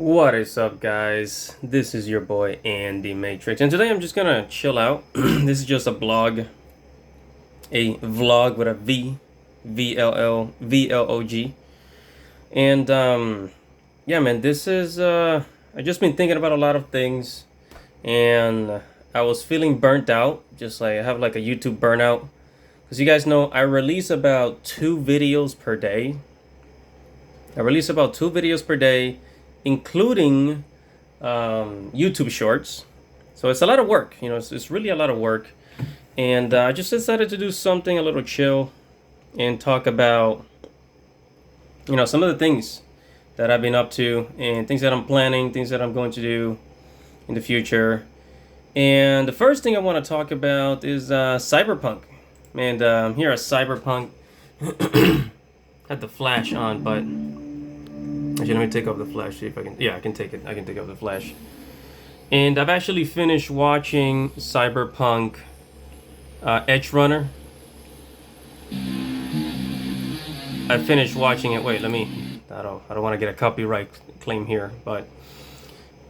What is up, guys? This is your boy Andy Matrix, and today I'm just gonna chill out. This is just a vlog with a V L O G, and yeah, man, this is I just been thinking about a lot of things, and I was feeling burnt out, just like I have like a YouTube burnout, because you guys know I release about 2 videos per day. Including YouTube Shorts. So it's a lot of work. It's really a lot of work. And I just decided to do something a little chill and talk about, some of the things that I've been up to and things that I'm planning, things that I'm going to do in the future. And the first thing I want to talk about is Cyberpunk. And here at Cyberpunk, had the flash on, but actually, let me take off the flash, see if I can. Yeah, I can take it. I can take off the flash. And I've actually finished watching Cyberpunk Edgenrunner. I finished watching it. Wait, I don't want to get a copyright claim here, but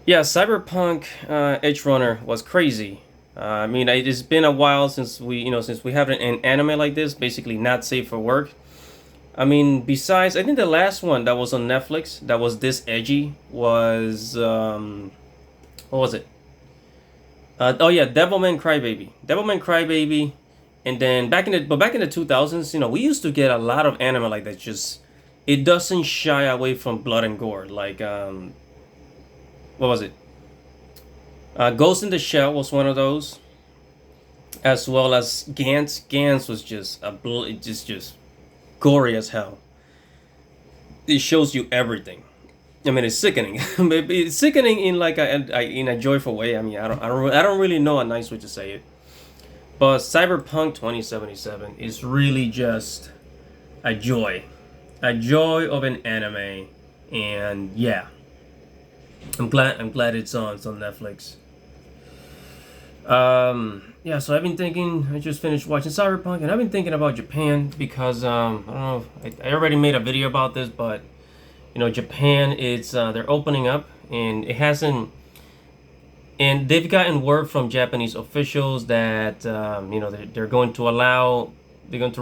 yeah, Cyberpunk Edgenrunner was crazy. It's been a while since we have an anime like this, basically not safe for work. Besides, I think the last one that was on Netflix that was this edgy was, what was it? Oh yeah, Devilman Crybaby. And then back in the 2000s, we used to get a lot of anime like that. Just, it doesn't shy away from blood and gore. Like, what was it? Ghost in the Shell was one of those, as well as Gantz. Gantz was just just gory as hell. It shows you everything. It's sickening. It's sickening in like in a joyful way. I don't really know a nice way to say it. But Cyberpunk 2077 is really just a joy of an anime, and yeah, I'm glad it's on Netflix. Yeah, so I've been thinking, I just finished watching Cyberpunk, and I've been thinking about Japan because, I don't know, I already made a video about this, but, Japan, they're opening up, and and they've gotten word from Japanese officials that, they're going to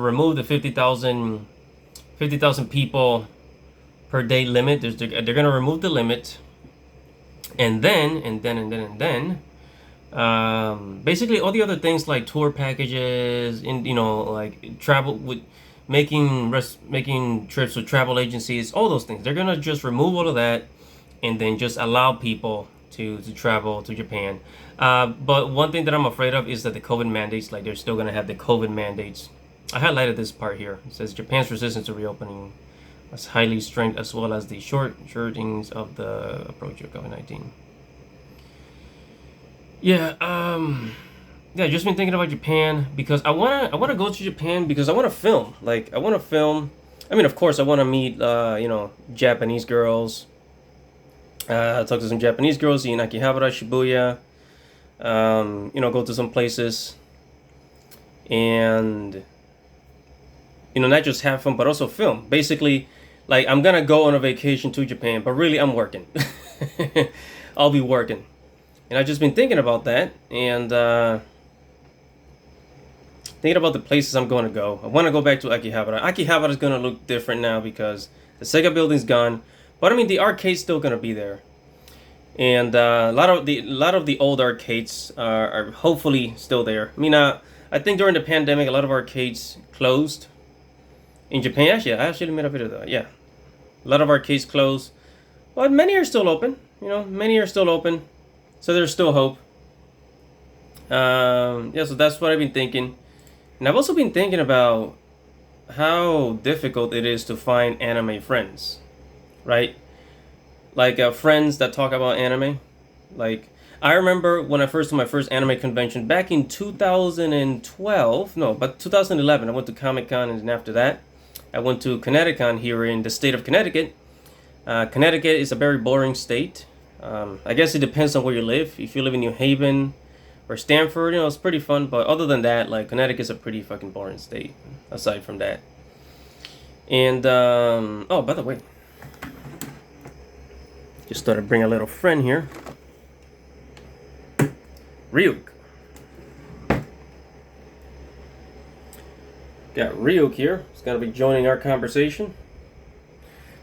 remove the 50,000 people per day limit. They're going to remove the limit, and then, basically all the other things like tour packages and like travel with making trips with travel agencies, all those things, they're gonna just remove all of that and then just allow people to travel to Japan. But one thing that I'm afraid of is that the COVID mandates, like they're still gonna have the COVID mandates. I highlighted this part here. It says Japan's resistance to reopening was highly strained, as well as the shortings of the approach of COVID-19. Yeah, just been thinking about Japan because I wanna go to Japan because I wanna film. Of course, I wanna meet Japanese girls. Talk to some Japanese girls in Akihabara, Shibuya. Go to some places, and not just have fun but also film. Basically, like I'm gonna go on a vacation to Japan, but really I'm working. I'll be working. And I've just been thinking about that, and thinking about the places I'm going to go. I want to go back to Akihabara. Akihabara is going to look different now because the Sega building's gone, but the arcade's still going to be there, and a lot of the old arcades are hopefully still there. I think during the pandemic, a lot of arcades closed in Japan. Actually, I actually made a video of that. Yeah, a lot of arcades closed, but many are still open. So there's still hope. So that's what I've been thinking. And I've also been thinking about how difficult it is to find anime friends, right? Like friends that talk about anime. Like, I remember when I first did my first anime convention back in 2011. I went to Comic-Con, and then after that, I went to Connecticut here in the state of Connecticut. Connecticut is a very boring state. I guess it depends on where you live. If you live in New Haven or Stamford, it's pretty fun. But other than that, like Connecticut's a pretty fucking boring state. Aside from that, and oh, by the way, Just thought I'd bring a little friend here. Ryuk. Got Ryuk here. He's gonna be joining our conversation.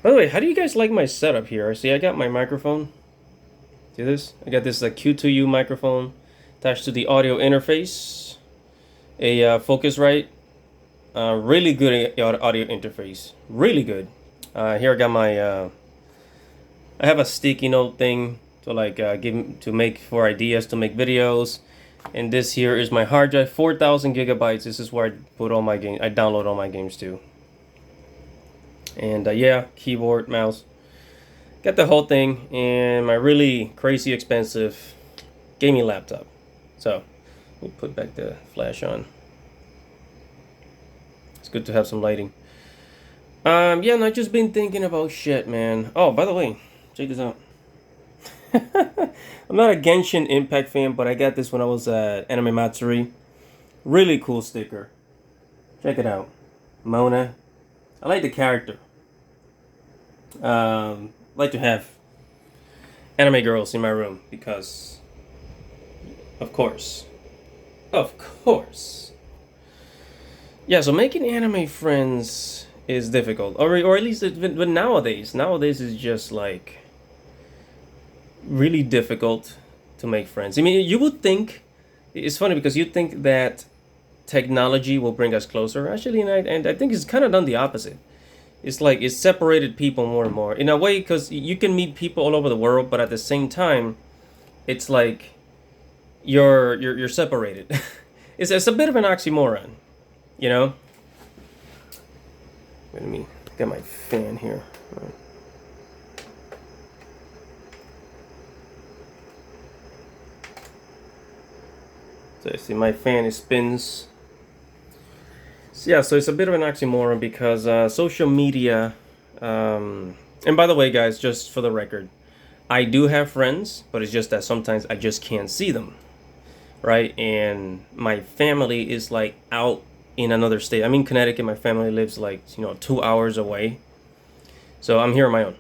By the way, how do you guys like my setup here? See, I got my microphone. See this? I got this Q2U microphone attached to the audio interface. A Focusrite. Really good audio interface. Really good. Here I got my. I have a sticky note thing to make for ideas to make videos, and this here is my hard drive, 4,000 gigabytes. This is where I put all my games. I download all my games too. And yeah, keyboard, mouse. Got the whole thing, and my really crazy expensive gaming laptop. So, let me put back the flash on. It's good to have some lighting. Yeah, and I've just been thinking about shit, man. Oh, by the way, check this out. I'm not a Genshin Impact fan, but I got this when I was at Anime Matsuri. Really cool sticker. Check it out. Mona. I like the character. Like to have anime girls in my room because, of course. Yeah, so making anime friends is difficult, or at least but nowadays is just like really difficult to make friends. I mean, you would think it's funny because you think that technology will bring us closer. Actually, and I think it's kind of done the opposite. It's like it's separated people more and more in a way because you can meet people all over the world, but at the same time, it's like you're separated. It's a bit of an oxymoron, you know. Wait a minute, get my fan here. So you see, my fan spins. Yeah, so it's a bit of an oxymoron because social media, and by the way, guys, just for the record, I do have friends, but it's just that sometimes I just can't see them, right? And my family is like out in another state. I'm in Connecticut. My family lives like 2 hours away, so I'm here on my own.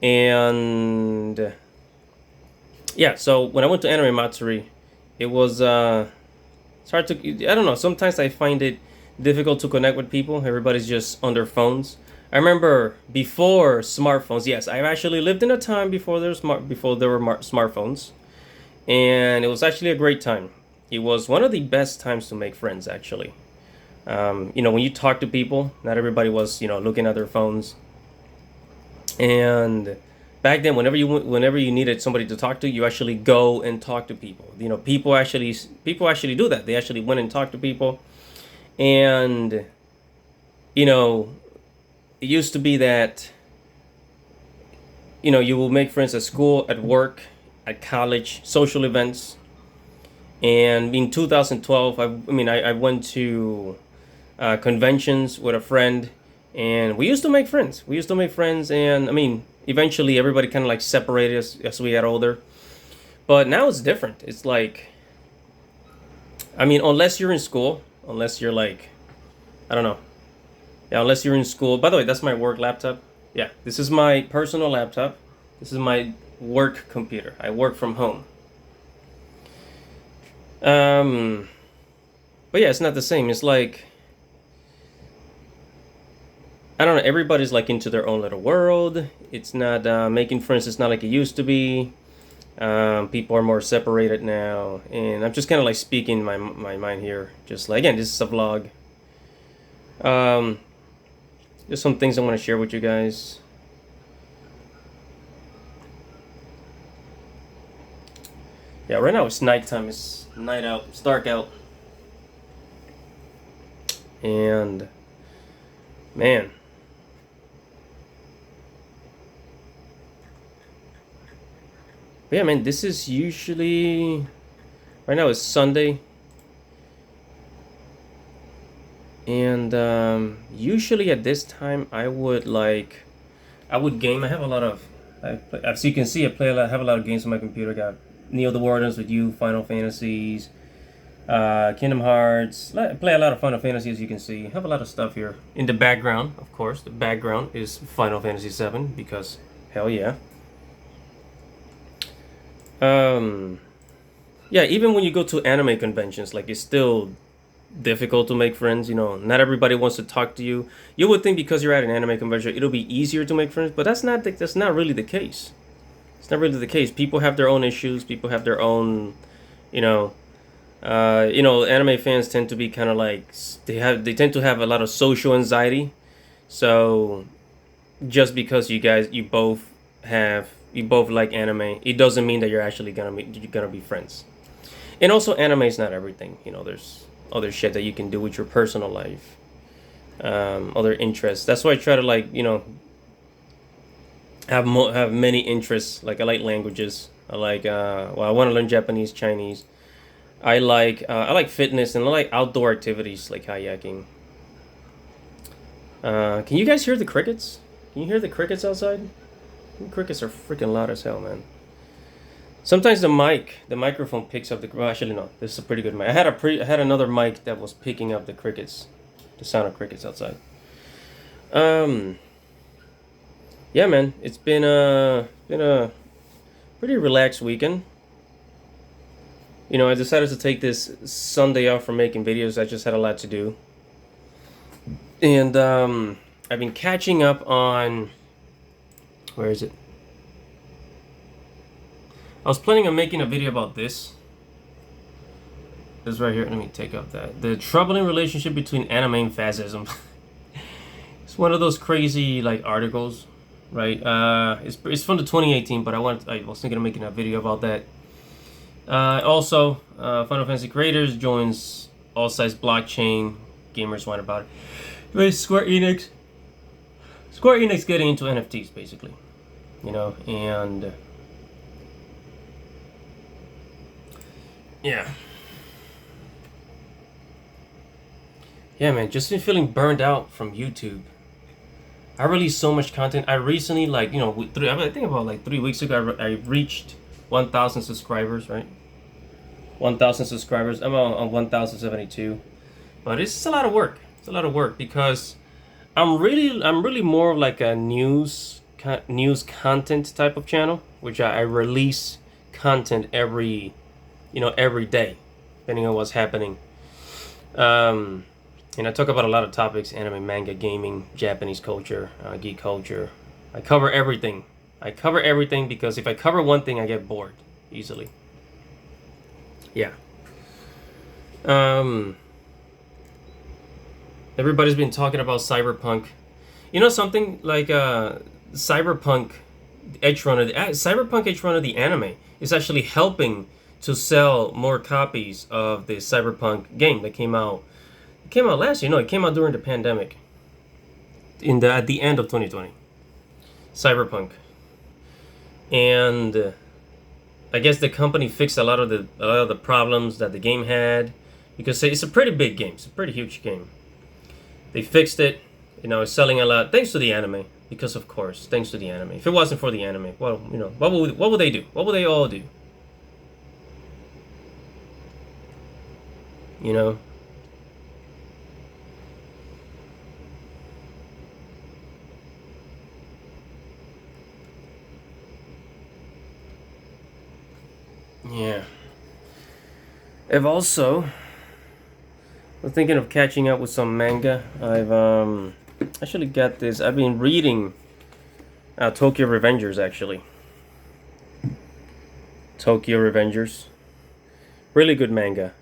And yeah, so when I went to Anime Matsuri, it was it's hard to. I don't know. Sometimes I find it difficult to connect with people. Everybody's just on their phones. I remember before smartphones. Yes, I actually lived in a time before there were smartphones, and it was actually a great time. It was one of the best times to make friends. Actually, when you talk to people, not everybody was looking at their phones. And back then, whenever you needed somebody to talk to, you actually go and talk to people. People actually do that. They actually went and talked to people. And, it used to be that, you will make friends at school, at work, at college, social events. And in 2012, I went to conventions with a friend, and we used to make friends. And, eventually everybody kind of like separated as we got older. But now it's different. It's like, unless you're in school, unless you're like, I don't know. Yeah, unless you're in school. By the way, that's my work laptop. Yeah, this is my personal laptop. This is my work computer. I work from home. But yeah, it's not the same. It's like, I don't know. Everybody's like into their own little world. It's not making friends. It's not like it used to be. People are more separated now, and I'm just kind of like speaking my mind here. Just like, again, this is a vlog. There's some things I want to share with you guys. Yeah, right now it's nighttime. It's night out. It's dark out. And man, but yeah, man, this is usually right now it's Sunday. And usually at this time I would game. I have a lot of, as you can see, I have a lot of games on my computer. I got Neo the Wardens with you, Final Fantasies, Kingdom Hearts. I play a lot of Final Fantasy, as you can see. I have a lot of stuff here. In the background, of course, the background is Final Fantasy 7 because hell yeah. Um, yeah, even when you go to anime conventions, like it's still difficult to make friends. You know, not everybody wants to talk to you. You would think because you're at an anime convention, it'll be easier to make friends, but that's not really the case. It's not really the case. People have their own issues. People have their own, you know, anime fans tend to be kind of like they tend to have a lot of social anxiety. So just because you both like anime, it doesn't mean that you're gonna be friends. And also, anime is not everything. You know, there's other shit that you can do with your personal life, other interests. That's why I try to have many interests. Like I like languages. I like I want to learn Japanese, Chinese. I like fitness and I like outdoor activities like kayaking. Can you guys hear the crickets? Can you hear the crickets outside? The crickets are freaking loud as hell, man. Sometimes the microphone picks up the. Well, actually, no. This is a pretty good mic. I had another mic that was picking up the crickets, the sound of crickets outside. Um, yeah, man. It's been a pretty relaxed weekend. You know, I decided to take this Sunday off from making videos. I just had a lot to do, and I've been catching up on. Where is it? I was planning on making a video about this. This right here. Let me take up that. The troubling relationship between anime and fascism. It's one of those crazy like articles, right? It's from the 2018, but I was thinking of making a video about that. Also, Final Fantasy creators joins all size blockchain. Gamers whine about it. Wait, Square Enix getting into NFTs basically, you know, and yeah, man, just been feeling burned out from YouTube. I released so much content. I recently, like, you know, I think about like 3 weeks ago, I reached 1,000 subscribers, right? 1,000 subscribers. I'm on 1,072, but it's a lot of work. It's a lot of work because I'm really more of like a news content type of channel, which I release content every day, depending on what's happening. And I talk about a lot of topics: anime, manga, gaming, Japanese culture, geek culture. I cover everything. Because if I cover one thing, I get bored easily. Yeah. Everybody's been talking about Cyberpunk. You know something like Cyberpunk Cyberpunk Edgerunner, the anime, is actually helping to sell more copies of the Cyberpunk game that came out. It came out last year. No, it came out during the pandemic. At the end of 2020. Cyberpunk. And I guess the company fixed a lot of the problems that the game had, because it's a pretty big game. It's a pretty huge game. They fixed it. You know, it's selling a lot thanks to the anime. Because of course, thanks to the anime. If it wasn't for the anime, well, you know, what would they do? What would they all do? You know. Yeah. I've also was thinking of catching up with some manga. I've actually got this. I've been reading Tokyo Revengers actually. Tokyo Revengers, really good manga.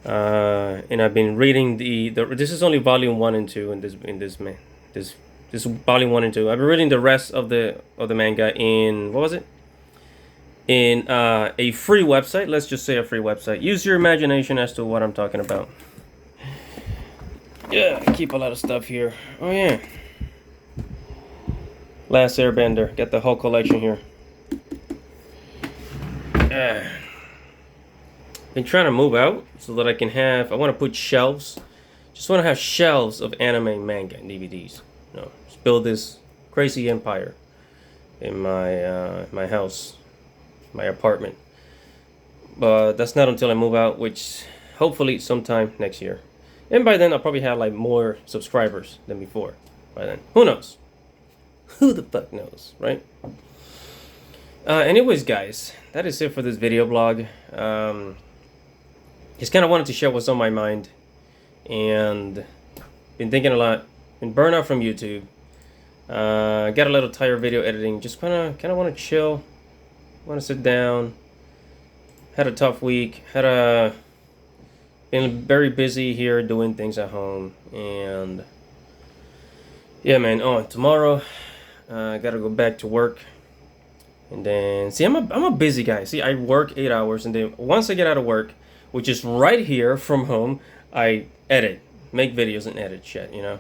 And I've been reading the this is only volume 1 and 2 this volume 1 and 2. I've been reading the rest of the manga in what was it? In a free website. Let's just say a free website. Use your imagination as to what I'm talking about. Yeah, I keep a lot of stuff here. Oh yeah. Last Airbender. Got the whole collection here. Been trying to move out so that I want to put shelves. Just want to have shelves of anime, manga, and DVDs. You know, just build this crazy empire in my house, my apartment. But that's not until I move out, which hopefully sometime next year. And by then I'll probably have like more subscribers than before. By then, who knows? Who the fuck knows, right? Anyways, guys, that is it for this video blog. Just kind of wanted to share what's on my mind, and been thinking a lot. Been burnt out from YouTube. Got a little tired video editing. Just kind of want to chill. Want to sit down. Had a tough week. Been very busy here doing things at home, and yeah, man. Oh, tomorrow, gotta go back to work. And then, see, I'm a busy guy. See, I work 8 hours, and then once I get out of work, which is right here from home, I edit, make videos and edit shit, you know?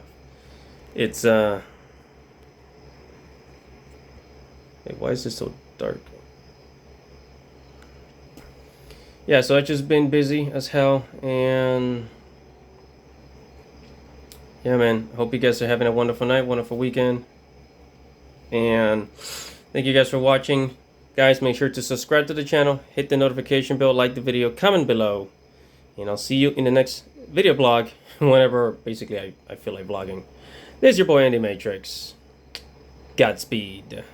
It's, Wait, why is this so dark? Yeah, so I've just been busy as hell, and yeah, man, hope you guys are having a wonderful night, wonderful weekend, and thank you guys for watching. Guys, make sure to subscribe to the channel, hit the notification bell, like the video, comment below, and I'll see you in the next video blog whenever basically I feel like vlogging. This is your boy Andy Matrix. Godspeed.